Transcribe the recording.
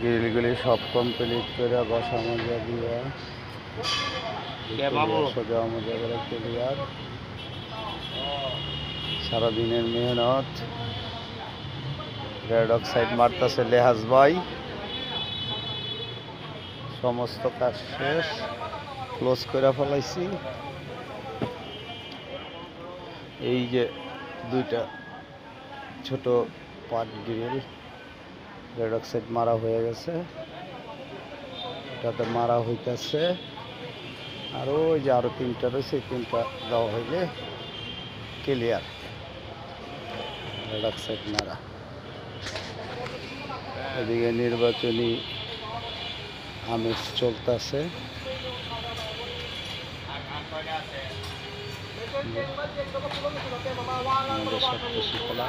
গ্রিলগুলি সব কমপ্লিট করে বসা মজা দিয়া সোজা মজা করে ক্লিয়ার। সারাদিনের মেহনত রেড অক্সাইড মারতেছে লেহাজ ভাই। সমস্ত কাজ শেষ, ক্লোজ করে ফেলাইছি। এই যে দুইটা ছোট পাট গ্রিল রেড অক্সাইড মারা হয়ে গেছে, এটাতে মারা হইতেছে। আর ওই যে আরো তিনটা রয়েছে, তিনটা দেওয়া হইলে ক্লিয়ার রেড অক্সাইড মারা। এদিকে নির্বাচনী আমেজ চলতেছে। আমাদের সবকিছু খোলা।